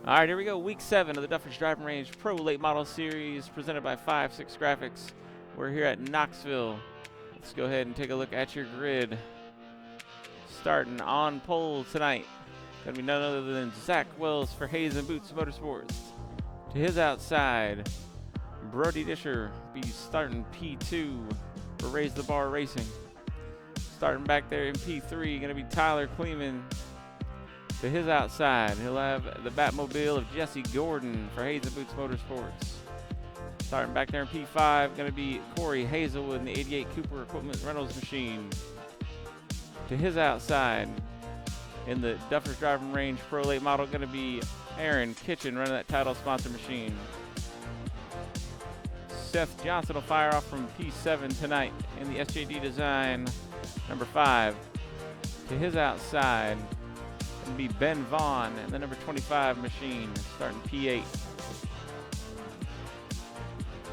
All right, here we go. Week 7 of the Duffers Driving Range Pro Late Model Series presented by 5-6 Graphics. We're here at Knoxville. Let's go ahead and take a look at your grid. Starting on pole tonight, going to be none other than Zach Wells for Hayes and Boots Motorsports. To his outside, Brody Disher be starting P2 for Raise the Bar Racing. Starting back there in P3, going to be Tyler Kleeman. To his outside, he'll have the Batmobile of Jesse Gordon for Hayes and Boots Motorsports. Starting back there in P5, going to be Corey Hazelwood in the 88 Cooper Equipment Reynolds machine. To his outside, in the Duffers Driving Range Pro Late Model, going to be Aaron Kitchen running that title sponsor machine. Seth Johnson will fire off from P7 tonight in the SJD Design number 5. To his outside, going to be Ben Vaughn in the number 25 machine, starting P8.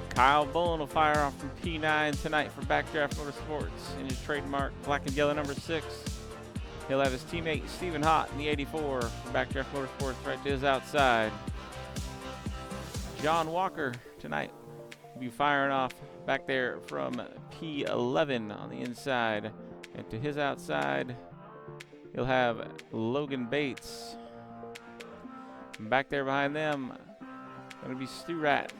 Kyle Bullen will fire off from P9 tonight for Backdraft Motorsports in his trademark black and yellow number 6. He'll have his teammate Stephen Hott in the 84 for Backdraft Motorsports right to his outside. John Walker tonight will be firing off back there from P11 on the inside. And to his outside, he'll have Logan Bates. And back there behind them, going to be Stu Rat,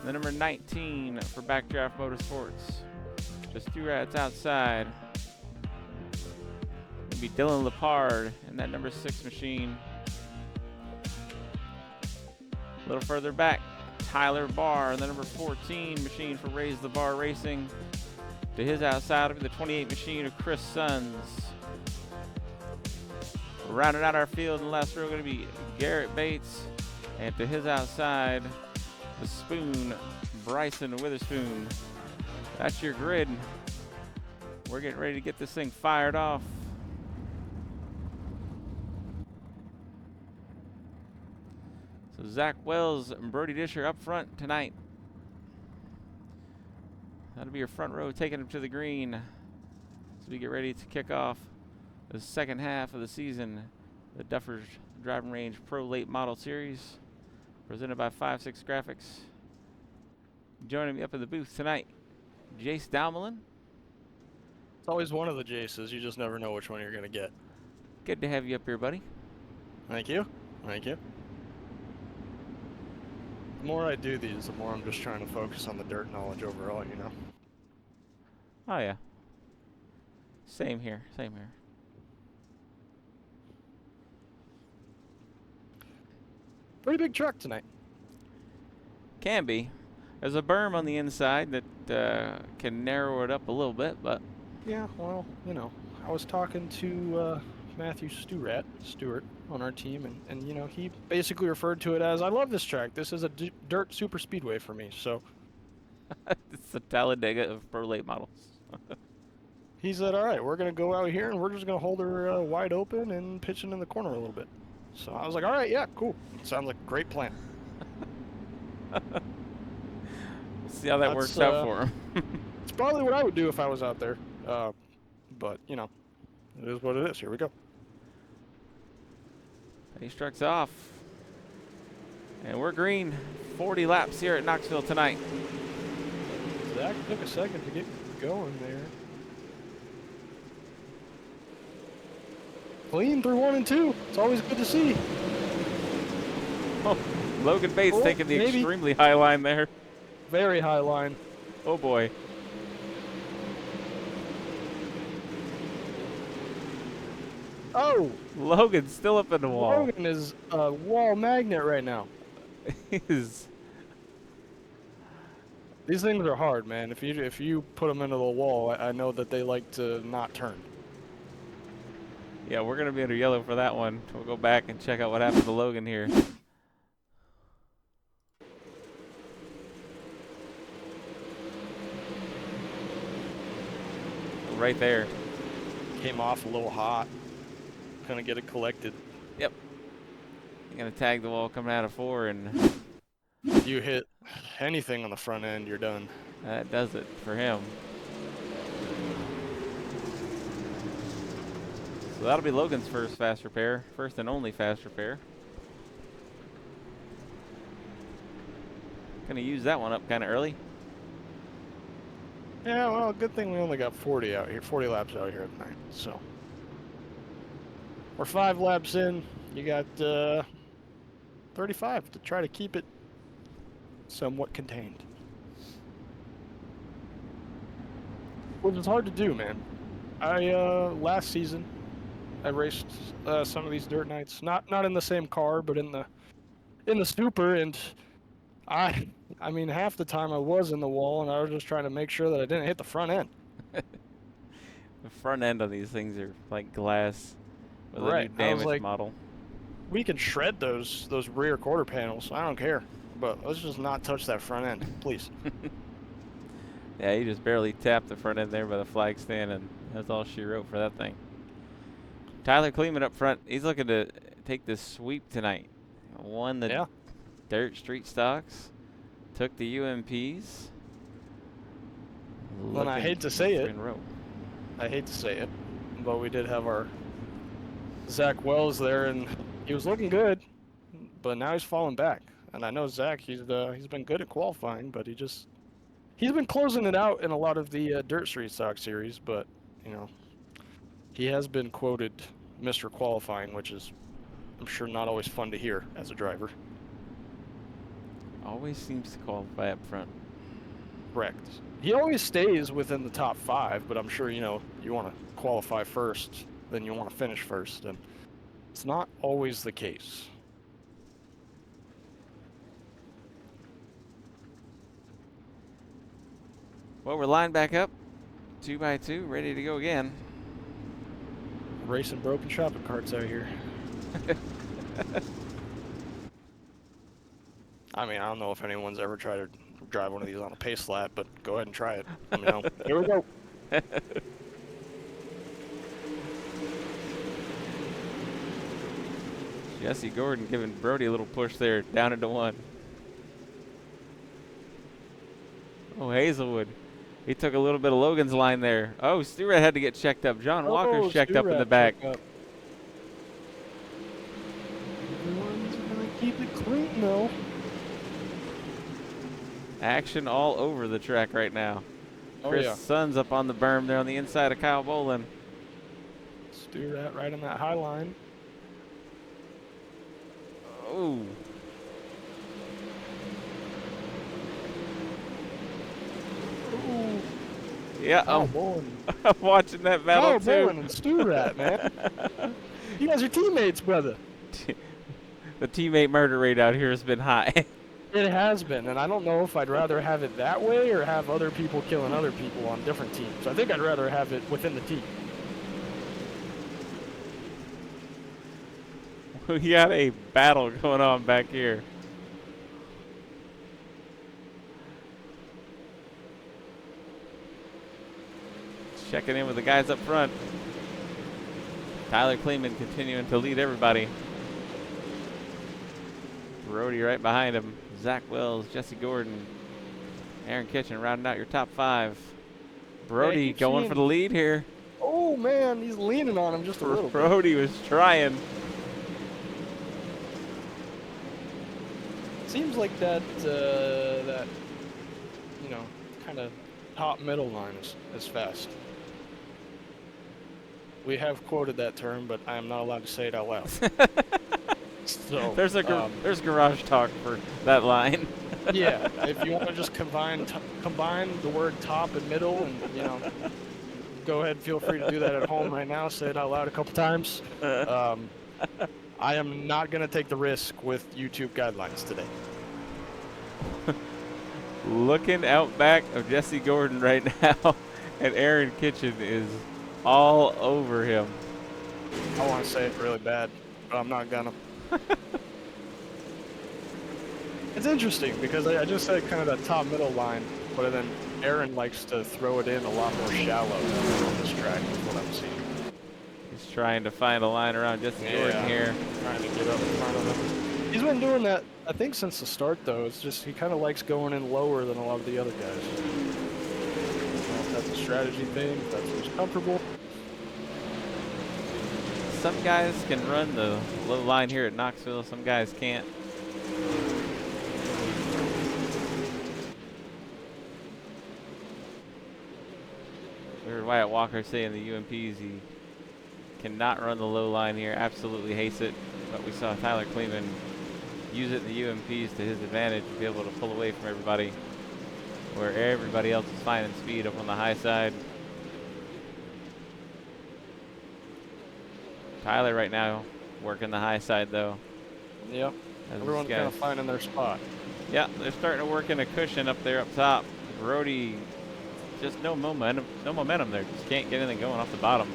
the number 19 for Backdraft Motorsports. Just Stu Rat's outside. It'll be Dylan Lepard in that number 6 machine. A little further back, Tyler Barr in the number 14 machine for Raise the Bar Racing. To his outside will be the 28 machine of Chris Sons. Rounding out our field in the last row, going to be Garrett Bates. And to his outside, the Spoon, Bryson Witherspoon. That's your grid. We're getting ready to get this thing fired off. So Zach Wells and Brody Disher up front tonight. That'll be your front row taking them to the green as we get ready to kick off the second half of the season, the Duffers Driving Range Pro Late Model Series, presented by 5-6 Graphics. Joining me up in the booth tonight, Jace Dalmelin. It's always one of the Jaces. You just never know which one you're going to get. Good to have you up here, buddy. Thank you. Thank you. The more I do these, the more I'm just trying to focus on the dirt knowledge overall, you know? Oh, yeah. Same here. Same here. Pretty big truck tonight. Can be. There's a berm on the inside that can narrow it up a little bit, but... Yeah, well, you know, I was talking to Matthew Stewart on our team, and you know, he basically referred to it as, I love this track. This is a dirt super speedway for me, so... It's the Talladega of pro late models. He said, all right, we're going to go out here, and we're just going to hold her wide open and pitch it in the corner a little bit. So I was like, all right, yeah, cool. Sounds like a great plan. See how that works out for him. It's probably what I would do if I was out there. But, you know, it is what it is. Here we go. Pace truck's off. And we're green. 40 laps here at Knoxville tonight. Zach took a second to get going there. Clean through 1 and 2. It's always good to see. Oh, Logan Bates taking the extremely high line there. Very high line. Oh boy. Oh! Logan's still up in the wall. Logan is a wall magnet right now. He is. These things are hard, man. If you put them into the wall, I know that they like to not turn. Yeah, we're going to be under yellow for that one. We'll go back and check out what happened to Logan here. Right there. Came off a little hot. Couldn't get it collected. Yep. You're going to tag the wall coming out of 4 and... You hit anything on the front end, you're done. That does it for him. So that'll be Logan's first fast repair, first and only fast repair. Gonna use that one up kind of early. Yeah, well, good thing we only got 40 out here, 40 laps out here tonight. So we're 5 laps in. You got 35 to try to keep it somewhat contained. Which is hard to do, man. Last season I raced some of these dirt nights, not in the same car, but in the Super, and I mean, half the time I was in the wall, and I was just trying to make sure that I didn't hit the front end. The front end of these things are like glass with Right. a new damage like, model. We can shred those rear quarter panels. I don't care, but let's just not touch that front end, please. Yeah, you just barely tapped the front end there by the flag stand, and that's all she wrote for that thing. Tyler Kleeman up front. He's looking to take this sweep tonight. Won the dirt street stocks. Took the UMPs. Well, I hate to say it. I hate to say it, but we did have our Zach Wells there, and he was looking good, but now he's falling back. And I know Zach, he's been good at qualifying, but he's been closing it out in a lot of the dirt street stock series. But he has been quoted Mr. Qualifying, which is, I'm sure, not always fun to hear as a driver. Always seems to qualify up front. Correct. He always stays within the top 5, but I'm sure, you want to qualify first, then you want to finish first, and it's not always the case. Well, we're lined back up, 2 by 2, ready to go again. Racing broken shopping carts out here. I mean, I don't know if anyone's ever tried to drive one of these on a pace lap, but go ahead and try it. Here we go. Jesse Gordon giving Brody a little push there, down into 1. Oh, Hazelwood. He took a little bit of Logan's line there. Oh, Stewart had to get checked up. John Walker's checked up in the back. Everyone's gonna keep it clean, though. Action all over the track right now. Chris Sun's up on the berm there on the inside of Kyle Bolin. Stewart right on that high line. Oh. Ooh. Yeah, I'm watching that battle too. Bolin and Stewart, man. You guys are teammates, brother. The teammate murder rate out here has been high. It has been, and I don't know if I'd rather have it that way or have other people killing other people on different teams. I think I'd rather have it within the team. We got a battle going on back here. Checking in with the guys up front. Tyler Kleeman continuing to lead everybody. Brody right behind him. Zach Wells, Jesse Gordon, Aaron Kitchen rounding out your top 5. Brody going for the lead here. Oh, man, he's leaning on him just a little bit. Brody was trying. Seems like that kind of top middle line is fast. We have quoted that term, but I am not allowed to say it out loud. So there's garage talk for that line. Yeah, if you want to just combine the word top and middle, and go ahead, feel free to do that at home right now. Say it out loud a couple times. I am not going to take the risk with YouTube guidelines today. Looking out back of Jesse Gordon right now, and Aaron Kitchen is all over him. I want to say it really bad, but I'm not gonna. It's interesting because I just said kind of that top middle line, but then Aaron likes to throw it in a lot more shallow on this track, is what I'm seeing. He's trying to find a line around Jesse Gordon here. Trying to get up in front of him. He's been doing that, I think, since the start, though. It's just he kind of likes going in lower than a lot of the other guys. I don't know if that's a strategy thing, if that's what's comfortable. Some guys can run the low line here at Knoxville. Some guys can't. We heard Wyatt Walker saying the UMPs he cannot run the low line here. Absolutely hates it. But we saw Tyler Kleeman use it in the UMPs to his advantage to be able to pull away from everybody, where everybody else is finding speed up on the high side. Tyler right now working the high side though. Yep. Everyone's kind of finding their spot. Yeah, they're starting to work in a cushion up there up top. Brody, just no momentum there. Just can't get anything going off the bottom.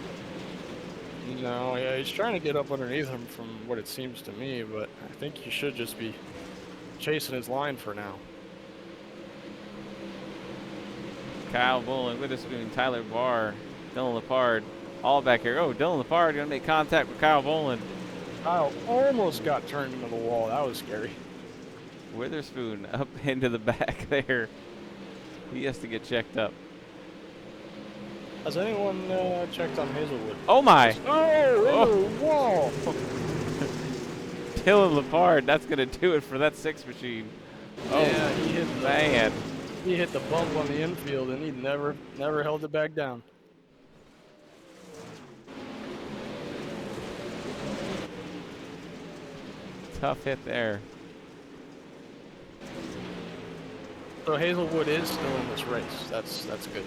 No, yeah, he's trying to get up underneath him from what it seems to me, but I think he should just be chasing his line for now. Kyle Bolin, Witherspoon, Tyler Barr, Dylan Lepard, all back here. Oh, Dylan Lepard gonna make contact with Kyle Bolin. Kyle almost got turned into the wall. That was scary. Witherspoon up into the back there. He has to get checked up. Has anyone checked on Hazelwood? Oh my! Oh, wall! Dylan Lepard, that's gonna do it for that 6 machine. Oh, yeah, he hit the, man. He hit the bump on the infield, and he never held it back down. Tough hit there. So Hazelwood is still in this race. That's good.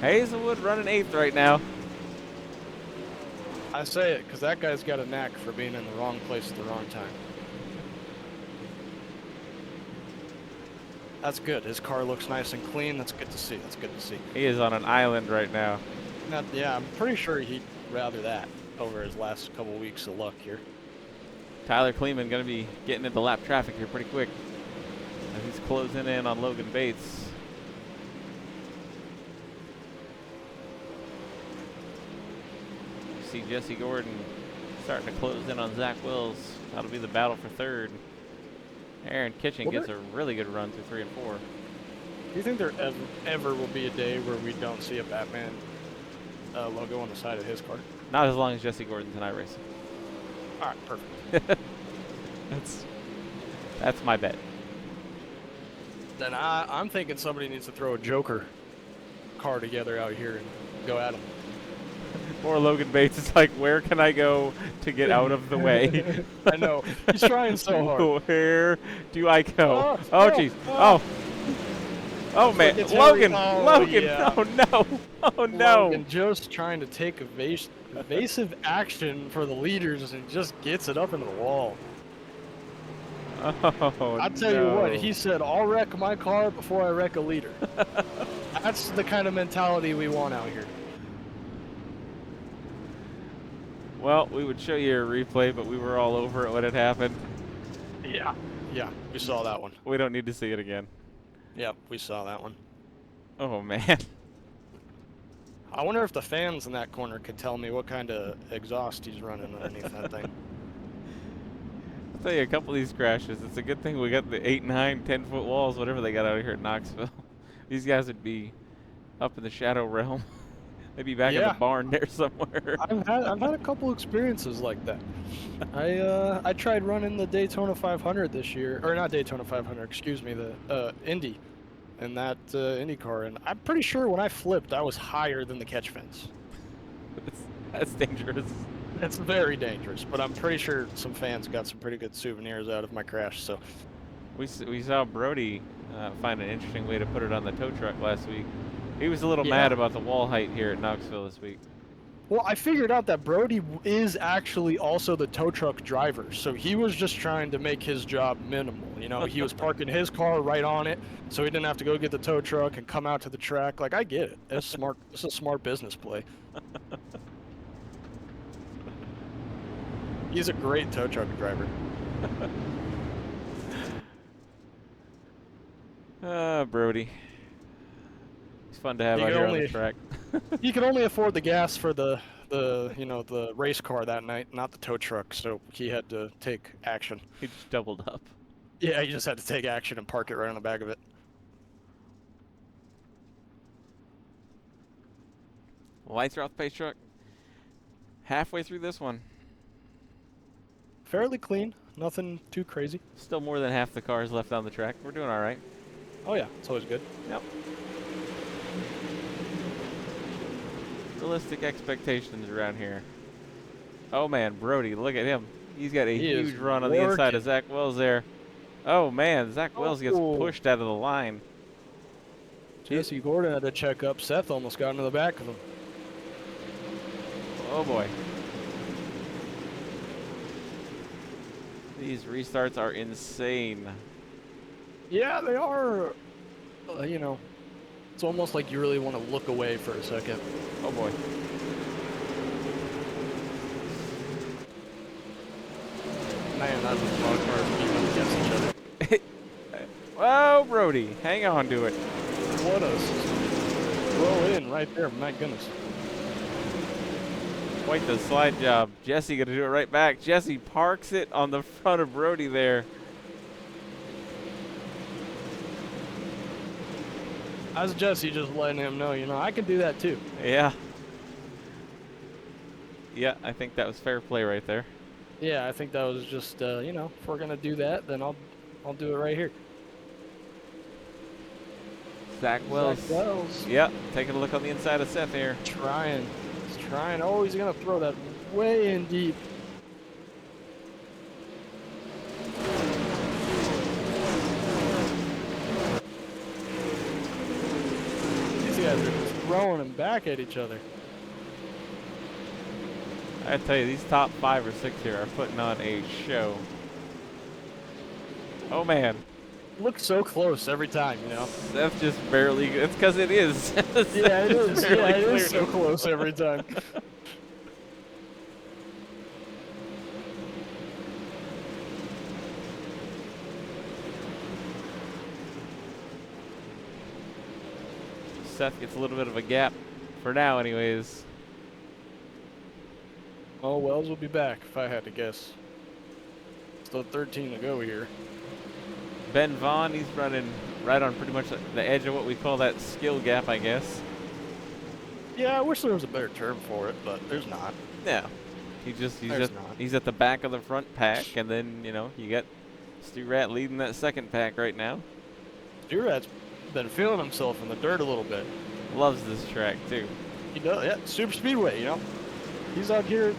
Hazelwood running 8th right now. I say it because that guy's got a knack for being in the wrong place at the wrong time. That's good. His car looks nice and clean. That's good to see. That's good to see. He is on an island right now. Yeah, I'm pretty sure he'd rather that over his last couple weeks of luck here. Tyler Kleeman going to be getting into lap traffic here pretty quick as he's closing in on Logan Bates. You see Jesse Gordon starting to close in on Zach Wills. That'll be the battle for 3rd. Aaron Kitchen gets a really good run through 3 and 4. Do you think there ever will be a day where we don't see a Batman logo on the side of his car? Not as long as Jesse Gordon's in iRacing. All right, perfect. That's my bet. Then I'm thinking somebody needs to throw a Joker car together out here and go at him. Poor Logan Bates is like, where can I go to get out of the way? I know. He's trying so hard. Where do I go? Oh, jeez. Oh. Oh, man. Logan. Logan. Yeah. Oh, no. Oh, no. Logan just trying to take evasive action for the leaders and just gets it up into the wall. Oh, I tell you what, he said, I'll wreck my car before I wreck a leader. That's the kind of mentality we want out here. Well, we would show you a replay, but we were all over it when it happened. Yeah. Yeah, we saw that one. We don't need to see it again. Yep, we saw that one. Oh, man. I wonder if the fans in that corner could tell me what kind of exhaust he's running underneath that thing. I'll tell you, a couple of these crashes, it's a good thing we got the 8, 9, 10-foot walls, whatever they got out here at Knoxville. These guys would be up in the shadow realm. They'd be back in the barn there somewhere. I've had a couple experiences like that. I tried running the Daytona 500 this year, or not Daytona 500, excuse me, the Indy, in that Indy car, and I'm pretty sure when I flipped, I was higher than the catch fence. That's dangerous. It's very dangerous, but I'm pretty sure some fans got some pretty good souvenirs out of my crash. So we saw Brody find an interesting way to put it on the tow truck last week. He was a little mad about the wall height here at Knoxville this week. Well, I figured out that Brody is actually also the tow truck driver, so he was just trying to make his job minimal. You know, he was parking his car right on it, so he didn't have to go get the tow truck and come out to the track. Like, I get it. It's smart. It's a smart business play. He's a great tow truck driver. Brody. He's fun to have out here on the track. You can only afford the gas for the the race car that night, not the tow truck. So he had to take action. He just doubled up. Yeah, he just had to take action and park it right on the back of it. Lights are off the pace truck. Halfway through this one. Fairly clean, nothing too crazy. Still more than half the cars left on the track. We're doing all right. Oh yeah, it's always good. Yep. Realistic expectations around here. Oh man, Brody, look at him. He's got a huge run on the inside of Zach Wells there. Oh man, Zach Wells gets pushed out of the line. Jesse Gordon had to check up. Seth almost got into the back of him. Oh boy. These restarts are insane. Yeah, they are. It's almost like you really want to look away for a second. Oh boy. Man, that was a lot of cars beating against each other. Whoa, Brody, hang on to it. What a roll in right there, my goodness. Quite the slide job. Jesse gonna do it right back. Jesse parks it on the front of Brody there. How's Jesse just letting him know, I can do that too. Yeah. Yeah, I think that was fair play right there. Yeah, I think that was just, if we're gonna do that, then I'll do it right here. Zach Wells. Zach Wells. Yep, taking a look on the inside of Seth here. Trying. He's trying. Oh, he's gonna throw that way in deep. These guys are just throwing them back at each other. I tell you, these top 5 or 6 here are putting on a show. Oh man. Looks so close every time, Seth just barely. It's because it is. Yeah, it is. Yeah, it is so close every time. Seth gets a little bit of a gap for now, anyways. Oh, Wells will be back, if I had to guess. Still 13 to go here. Ben Vaughn, he's running right on pretty much the edge of what we call that skill gap, I guess. Yeah, I wish there was a better term for it, but there's not. Yeah. He's at the back of the front pack, and then, you got Stu Rat leading that second pack right now. Stu Rat's been feeling himself in the dirt a little bit. Loves this track, too. He does, yeah. Super Speedway, He's out here.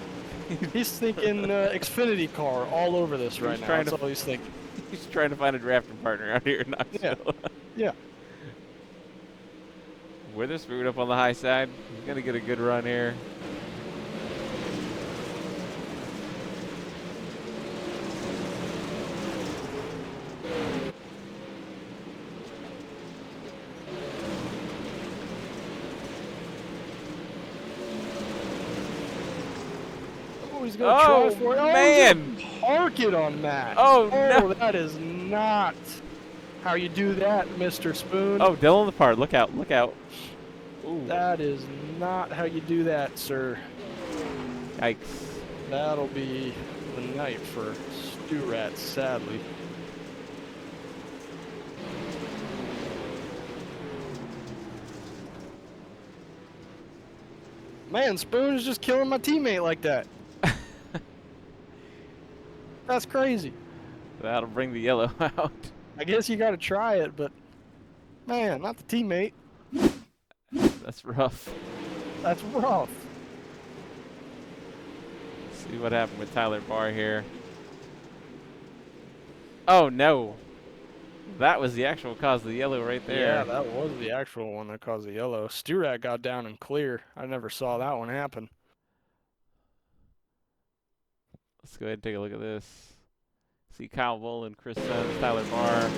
He's thinking Xfinity car all over this right now. That's all he's thinking. He's trying to find a drafting partner out here in Knoxville. Yeah. Witherspoon up on the high side. He's going to get a good run here. He's gonna try for it. Oh, man! Park it on that. Oh, no. That is not how you do that, Mr. Spoon. Oh, Dylan Lepard, look out, look out. Ooh. That is not how you do that, sir. Yikes. That'll be the night for Stu Rat, sadly. Man, Spoon is just killing my teammate like that. That's crazy. That'll bring the yellow out. I guess you got to try it, but man, not the teammate. That's rough. That's rough. Let's see what happened with Tyler Barr here. Oh, no. That was the actual cause of the yellow right there. Yeah, that was the actual one that caused the yellow. Stu Rat got down and clear. I never saw that one happen. Let's go ahead and take a look at this. See Kyle Boland, Chris Sons, Tyler Barr.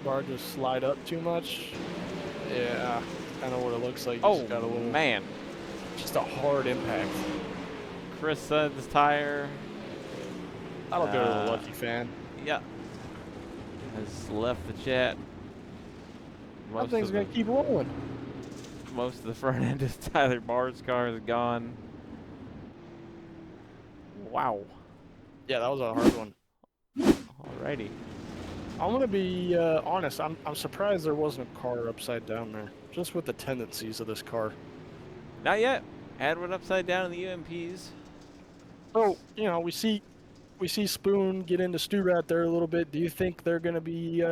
Barr just slide up too much. Yeah, kind of what it looks like. Oh, got a little, man. Just a hard impact. Chris Sons' tire. That'll go to the lucky fan. Yeah. Has left the chat. That thing's going to keep rolling. Most of the front end of Tyler Barr's car is gone. Wow. Yeah, that was a hard one. Alrighty. I'm gonna be honest. I'm surprised there wasn't a car upside down there. Just with the tendencies of this car. Not yet. Had one upside down in the UMPs. So you know, we see Spoon get into Stew Rat there a little bit. Do you think they're gonna be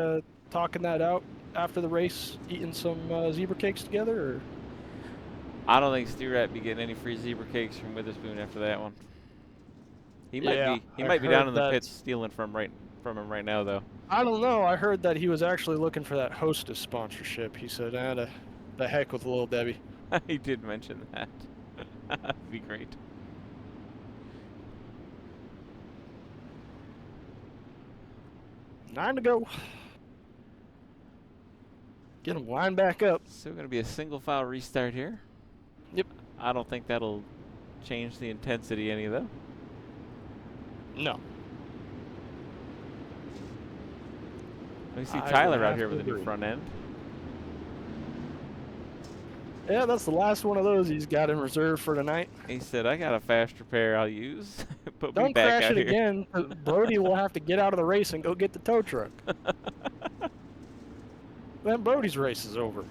talking that out after the race, eating some zebra cakes together? Or? I don't think Stu Rat be getting any free zebra cakes from Witherspoon after that one. He might Yeah, be. He I might be down in heard the that. pits stealing from him right now, though. I don't know. I heard that he was actually looking for that Hostess sponsorship. He said, the heck with Little Debbie. He did mention that. That'd be great. Nine to go. Get him lined back up. Still going to be a single file restart here. Yep. I don't think that'll change the intensity any, though. No. We see I Tyler would out have here to with a new agree. front end. Yeah, that's the last one of those he's got in reserve for tonight. He said, "I got a fast repair I'll use. Put me Don't back crash out it here." again. Brody will have to get out of the race and go get the tow truck. Then Brody's race is over.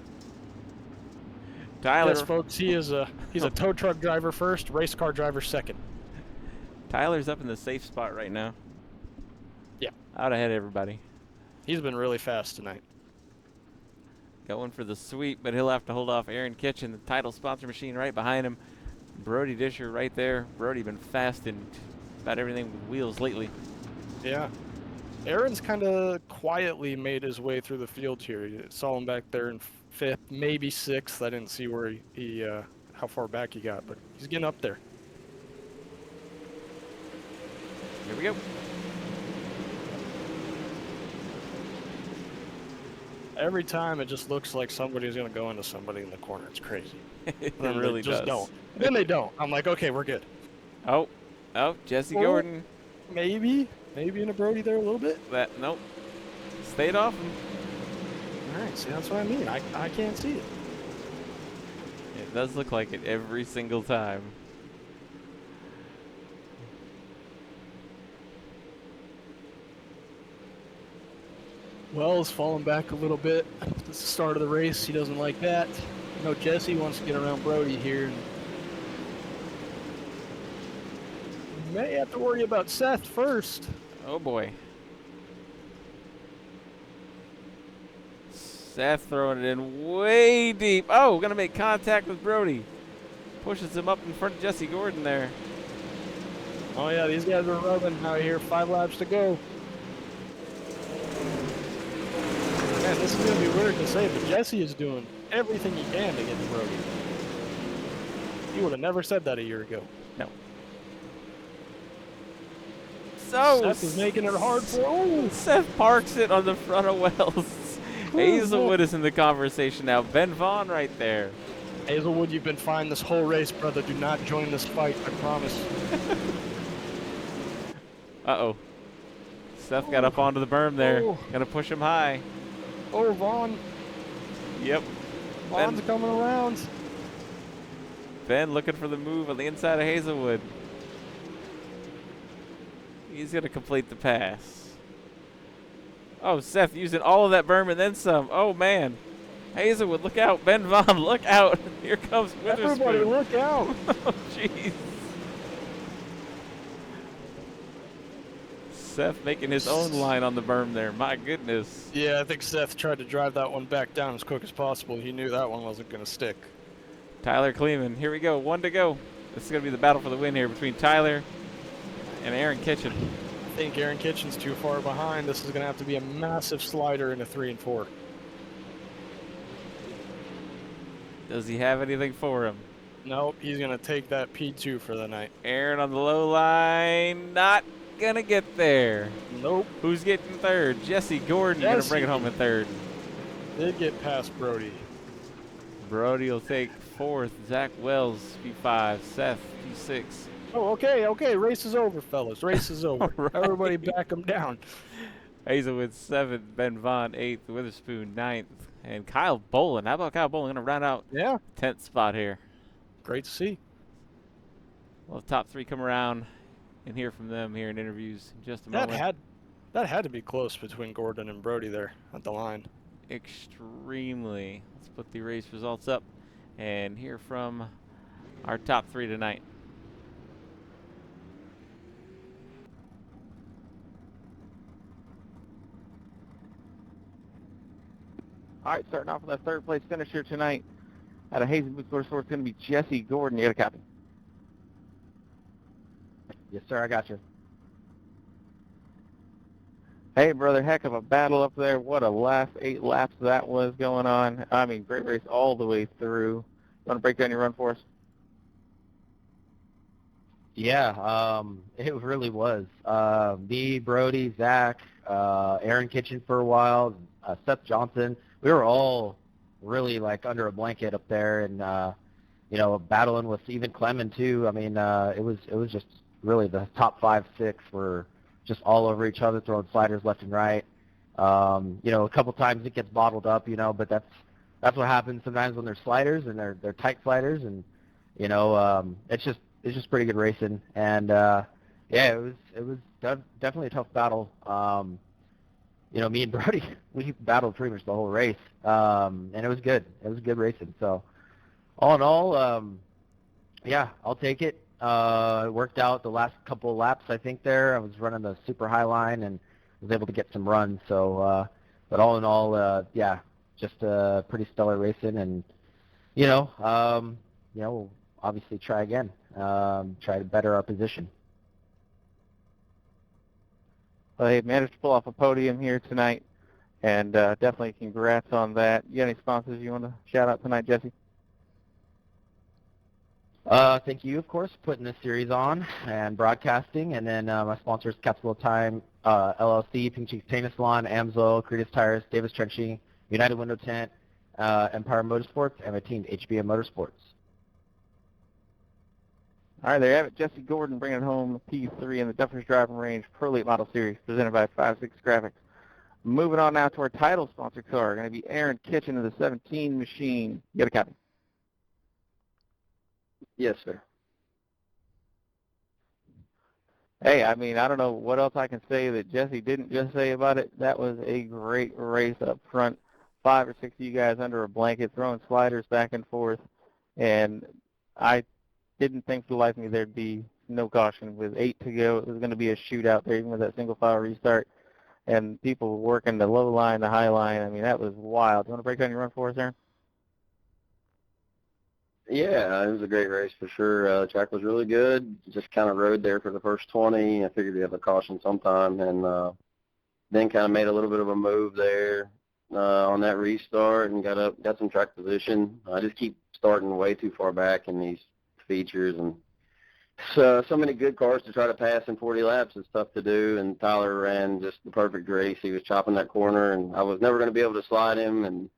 Tyler, Yes, folks, he's a tow truck driver first, race car driver second. Tyler's up in the safe spot right now. Yeah. Out ahead of everybody. He's been really fast tonight. Going for the sweep, but he'll have to hold off Aaron Kitchen, the title sponsor machine right behind him. Brody Disher right there. Brody been fast in about everything with wheels lately. Yeah. Aaron's kind of quietly made his way through the field here. You saw him back there in fifth, maybe sixth. I didn't see where he how far back he got, but he's getting up there. Here we go. Every time it just looks like somebody's going to go into somebody in the corner. It's crazy. It Then really they just does. don't. Then they don't. I'm like, okay, we're good. Oh, Jesse Well, Gordon. Maybe in a Brody there a little bit. Nope. Stayed off him. All right, see, that's what I mean. I can't see it. It does look like it every single time. Wells falling back a little bit. It's the start of the race. He doesn't like that. No, Jesse wants to get around Brody here. And we may have to worry about Seth first. Oh boy. Seth throwing it in way deep. Oh, gonna make contact with Brody. Pushes him up in front of Jesse Gordon there. Oh yeah, these guys are rubbing out here. 5 laps to go. Man, this is gonna be weird to say, but Jesse is doing everything he can to get to Brody. He would have never said that a year ago. No. So Seth is making it hard for. Oh, Seth parks it on the front of Wells. Hazelwood is in the conversation now. Ben Vaughn right there. Hazelwood, you've been fine this whole race, brother. Do not join this fight, I promise. Uh-oh. Seth got up onto the berm there. Oh. Gonna push him high. Oh, Vaughn. Yep. Vaughn's coming around. Ben looking for the move on the inside of Hazelwood. He's gonna complete the pass. Oh, Seth using all of that berm and then some. Oh man. Hazelwood, look out. Ben Vaughn, look out. Here comes Witherspoon. Everybody, look out. Oh, jeez. Seth making his own line on the berm there. My goodness. Yeah, I think Seth tried to drive that one back down as quick as possible. He knew that one wasn't going to stick. Tyler Kleeman. Here we go. 1 to go. This is going to be the battle for the win here between Tyler and Aaron Kitchen. I think Aaron Kitchen's too far behind. This is going to have to be a massive slider in a 3 and 4. Does he have anything for him? Nope, he's going to take that P2 for the night. Aaron on the low line. Not going to get there. Nope. Who's getting third? Jesse Gordon going to bring it home in third. Did get past Brody. Brody will take fourth. Zach Wells, P5. Seth, P6. Oh, okay. Race is over, fellas. Race is over. Right. Everybody back him down. Hazelwood 7th. Ben Vaughn 8th. Witherspoon 9th. And Kyle Bolin. How about Kyle Bolin? Going to round out Yeah. 10th spot here. Great to see. Well, the top 3 come around and hear from them here in interviews in just a That moment. had to be close between Gordon and Brody there at the line. Extremely. Let's put the race results up and hear from our top 3 tonight. All right, starting off with our third place finisher tonight out of Hazen Motorsports, it's going to be Jesse Gordon. You got a copy? Yes, sir, I got you. Hey, brother, heck of a battle up there. What a last 8 laps that was going on. I mean, great race all the way through. You want to break down your run for us? Yeah, it really was. Me, Brody, Zach, Aaron Kitchen for a while, Seth Johnson. We were all really like under a blanket up there, and battling with even Clement too. I mean, it was just really the top 5, 6 were just all over each other, throwing sliders left and right. A couple times it gets bottled up, but that's what happens sometimes when they're sliders and they're tight sliders, and it's just pretty good racing. And yeah, it was definitely a tough battle. Me and Brody, we battled pretty much the whole race, and it was good. It was good racing. So all in all, yeah, I'll take it. It worked out the last couple of laps, I think, there. I was running the super high line and was able to get some runs. So, but all in all, yeah, just pretty stellar racing. And, we'll obviously try again, try to better our position. Well, they managed to pull off a podium here tonight, and definitely congrats on that. You got any sponsors you want to shout out tonight, Jesse? Thank you, of course, for putting this series on and broadcasting. And then my sponsors, Capsule Time, LLC, Pink Cheeks Paint Salon, Amsoil, Creedus Tires, Davis Trenching, United Window Tent, Empire Motorsports, and my team, HBM Motorsports. All right, there you have it. Jesse Gordon bringing it home, P3 in the Duffers Driving Range Pro Late Model Series, presented by 5-6 Graphics. Moving on now to our title sponsor car, going to be Aaron Kitchen of the 17 Machine. You got a copy? Yes, sir. Hey, I mean, I don't know what else I can say that Jesse didn't just say about it. That was a great race up front. 5 or 6 of you guys under a blanket throwing sliders back and forth, and I didn't think for the life of me there'd be no caution. With 8 to go, it was going to be a shootout there, even with that single file restart, and people working the low line, the high line. I mean, that was wild. You want to break down your run for us, Aaron? Yeah, it was a great race for sure. The track was really good. Just kind of rode there for the first 20. I figured we'd have a caution sometime, and then kind of made a little bit of a move there on that restart and got some track position. I just keep starting way too far back in these features, and so many good cars to try to pass in 40 laps. It's tough to do, and Tyler ran just the perfect race. He was chopping that corner, and I was never going to be able to slide him, and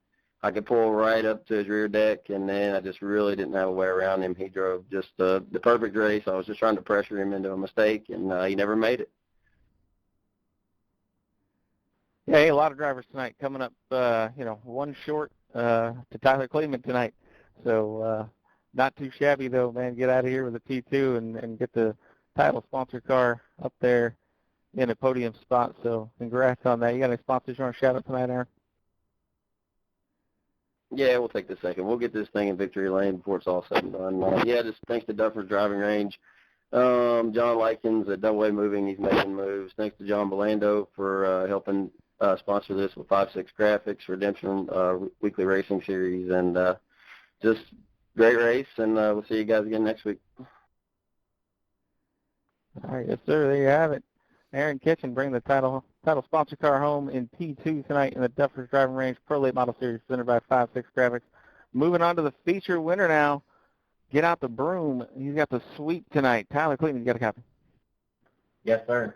I could pull right up to his rear deck, and then I just really didn't have a way around him. He drove just the perfect race. I was just trying to pressure him into a mistake, and he never made it. Yeah, hey, a lot of drivers tonight coming up, one short to Tyler Kleeman tonight. So not too shabby, though, man. Get out of here with a P2 and get the title sponsor car up there in a podium spot. So congrats on that. You got any sponsors you want to shout out tonight, Aaron? Yeah, we'll take the second. We'll get this thing in victory lane before it's all said and done. Yeah, just thanks to Duffers Driving Range. John Likens at Double A Moving, he's making moves. Thanks to John Belando for helping sponsor this with 5-6 Graphics, Redemption Weekly Racing Series, and just great race, and we'll see you guys again next week. All right, yes, sir. There you have it. Aaron Kitchen bringing the title sponsor car home in P2 tonight in the Duffers Driving Range Pro Late Model Series presented by 5-6 Graphics. Moving on to the feature winner now. Get out the broom. He's got the sweep tonight. Tyler Cleveland, you got a copy? Yes, sir.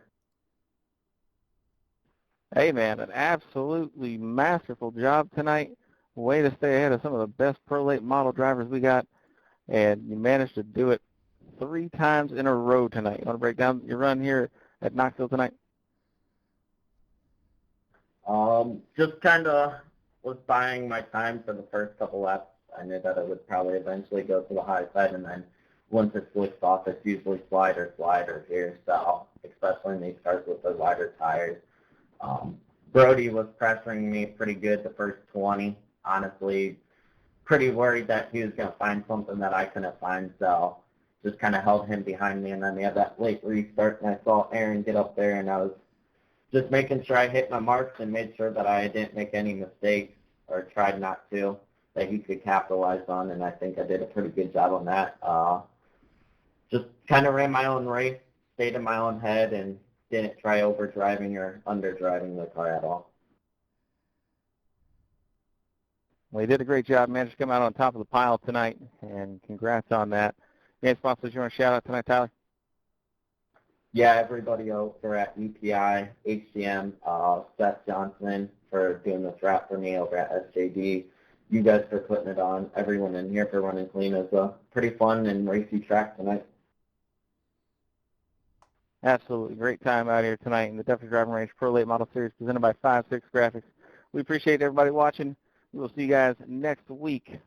Hey, man, an absolutely masterful job tonight. Way to stay ahead of some of the best Pro Late model drivers we got, and you managed to do it 3 times in a row tonight. You want to break down your run here at Knoxville tonight? Just kind of was buying my time for the first couple laps. I knew that it would probably eventually go to the high side, and then once it flicks off, it's usually slider here, so especially in these cars with the wider tires. Brody was pressuring me pretty good the first 20. Honestly, pretty worried that he was going to find something that I couldn't find, so just kind of held him behind me. And then we had that late restart, and I saw Aaron get up there, and I was just making sure I hit my marks and made sure that I didn't make any mistakes or tried not to that he could capitalize on, and I think I did a pretty good job on that. Just kind of ran my own race, stayed in my own head, and didn't try overdriving or underdriving the car at all. Well, you did a great job. Managed to come out on top of the pile tonight, and congrats on that. Any sponsors you want to shout out tonight, Tyler? Yeah, everybody over at EPI, HCM, Seth Johnson for doing this wrap for me over at SJD. You guys for putting it on. Everyone in here for running clean. It was a pretty fun and racy track tonight. Absolutely. Great time out here tonight in the Duffers Driving Range Pro Late Model Series presented by 5-6 Graphics. We appreciate everybody watching. We will see you guys next week.